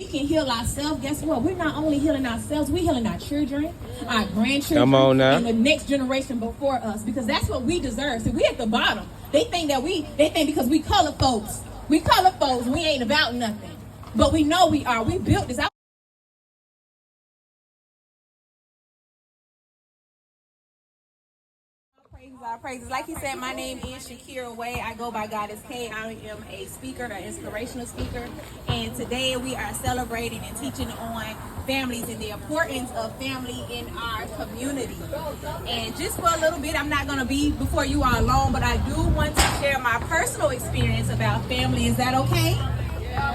We can heal ourselves. Guess what? We're not only healing ourselves, we're healing our children, our grandchildren, Come on now. and the next generation before us, because that's what we deserve. See, we at the bottom. They think because we color folks, we ain't about nothing. But we know we are. We built this. Praises. Like he said, my name is Shakira Way. I go by GodX. I am a speaker, an inspirational speaker. And today we are celebrating and teaching on families and the importance of family in our community. And just for a little bit, I'm not going to be before you all long, but I do want to share my personal experience about family. Is that okay?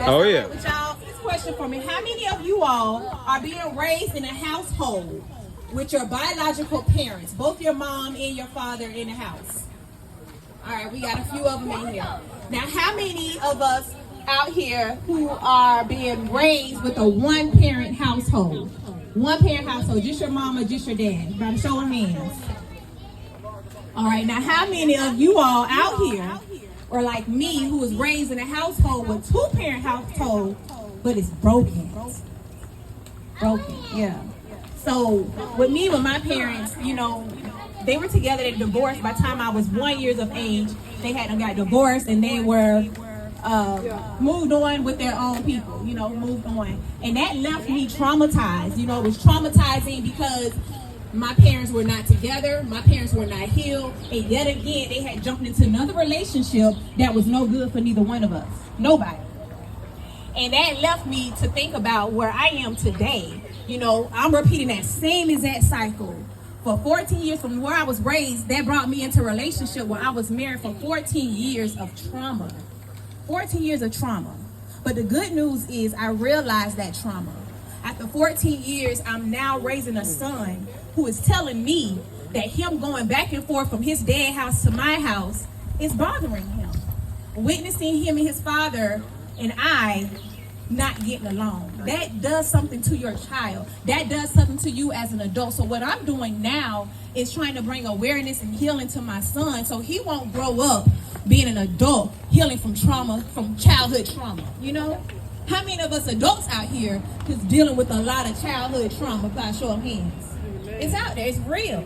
Oh, yeah. With y'all, this question for me. How many of you all are being raised in a household with your biological parents, both your mom and your father in the house? All right, we got a few of them in here. Now, how many of us out here who are being raised with a one-parent household? One-parent household, just your mom or just your dad? By the show of hands. All right, now how many of you all out here are like me, who was raised in a household with two-parent household, but it's broken? Broken, yeah. So with my parents, they were together, they divorced. By the time I was 1 year of age, they got divorced, and they were moved on with their own people, moved on. And that left me traumatized. It was traumatizing because my parents were not together, my parents were not healed, and yet again, they had jumped into another relationship that was no good for neither one of us, nobody. And that left me to think about where I am today. I'm repeating that same exact cycle. For 14 years from where I was raised, that brought me into a relationship where I was married for 14 years of trauma. 14 years of trauma. But the good news is I realized that trauma. After 14 years, I'm now raising a son who is telling me that him going back and forth from his dad's house to my house is bothering him. Witnessing him and his father and I not getting along. That does something to your child. That does something to you as an adult. So what I'm doing now is trying to bring awareness and healing to my son so he won't grow up being an adult healing from trauma, from childhood trauma. How many of us adults out here is dealing with a lot of childhood trauma? By show of hands. It's out there. It's real.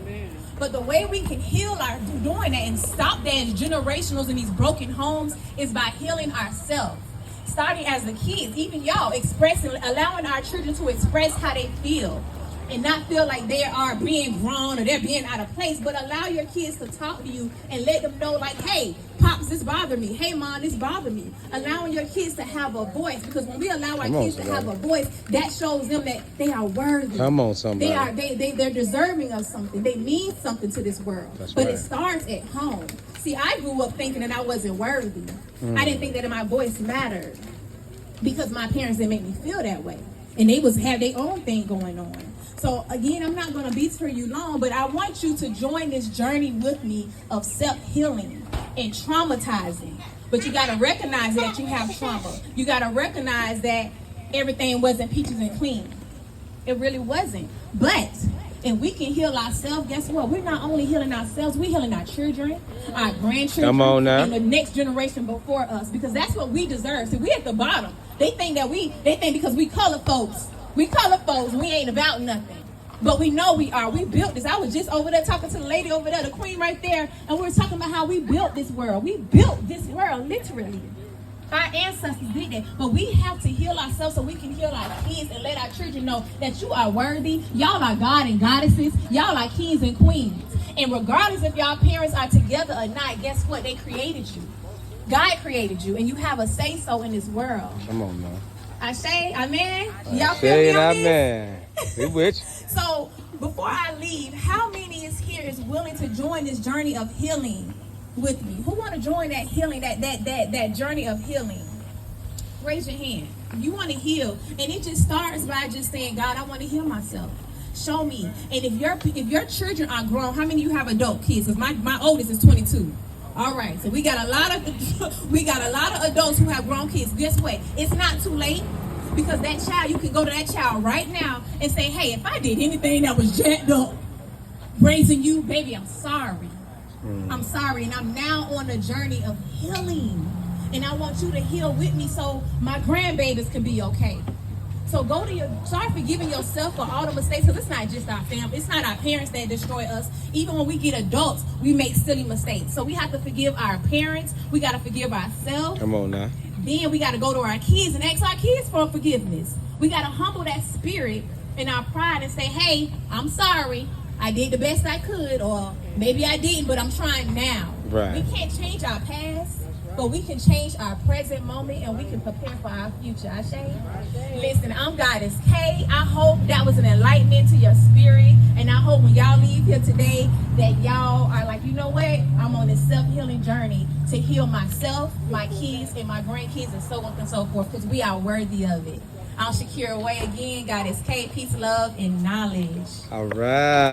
But the way we can heal doing that and stop that generationals in these broken homes is by healing ourselves. Starting as the kids, even y'all, allowing our children to express how they feel and not feel like they are being grown or they're being out of place, but allow your kids to talk to you and let them know, like, hey, Pops, this bothered me. Hey, Mom, this bothered me. Allowing your kids to have a voice, because when we allow our kids to have a voice, that shows them that they are worthy. Come on, somebody. They're deserving of something. They mean something to this world. That's but right. It starts at home. See, I grew up thinking that I wasn't worthy. I didn't think that my voice mattered because my parents didn't make me feel that way. And they have their own thing going on. So again, I'm not going to be for you long, but I want you to join this journey with me of self-healing and traumatizing. But you got to recognize that you have trauma. You got to recognize that everything wasn't peaches and cream. It really wasn't. But if we can heal ourselves, guess what? We're not only healing ourselves, we're healing our children, our grandchildren, Come on now. and the next generation before us, because that's what we deserve. See, we at the bottom. They think because we color folks, we ain't about nothing. But we know we are. We built this. I was just over there talking to the lady over there, the queen right there, and we were talking about how we built this world. We built this world, literally. Our ancestors did that, but we have to heal ourselves so we can heal our kids and let our children know that you are worthy. Y'all are God and goddesses. Y'all are kings and queens. And regardless if y'all parents are together or not, guess what? They created you. God created you, and you have a say-so in this world. Come on now. I say, amen. Y'all feel me on this? Amen. We with you. So before I leave, how many is willing to join this journey of healing with me? Who want to join that healing, that journey of healing? Raise your hand. You want to heal, and it just starts by just saying, God, I want to heal myself. Show me. And if your children are grown, how many of you have adult kids? Because my oldest is 22. All right, so we got a lot of adults who have grown kids. Guess what? It's not too late, because that child, you can go to that child right now and say, hey, if I did anything that was jacked up, raising you, baby, I'm sorry. I'm sorry, and I'm now on a journey of healing. And I want you to heal with me so my grandbabies can be okay. So start forgiving yourself for all the mistakes, because it's not just our family, it's not our parents that destroy us. Even when we get adults, we make silly mistakes. So we have to forgive our parents. We got to forgive ourselves. Come on now. Then we got to go to our kids and ask our kids for forgiveness. We got to humble that spirit and our pride and say, hey, I'm sorry. I did the best I could, or maybe I didn't, but I'm trying now. Right. We can't change our past, but we can change our present moment, and we can prepare for our future. Ashe? Listen, I'm GodX K. I hope that was an enlightenment to your spirit, and I hope when y'all leave here today that y'all are like, you know what? I'm on this self-healing journey to heal myself, my kids, and my grandkids, and so on and so forth, because we are worthy of it. I'm Shakira Way again. GodX K. Peace, love, and knowledge. All right.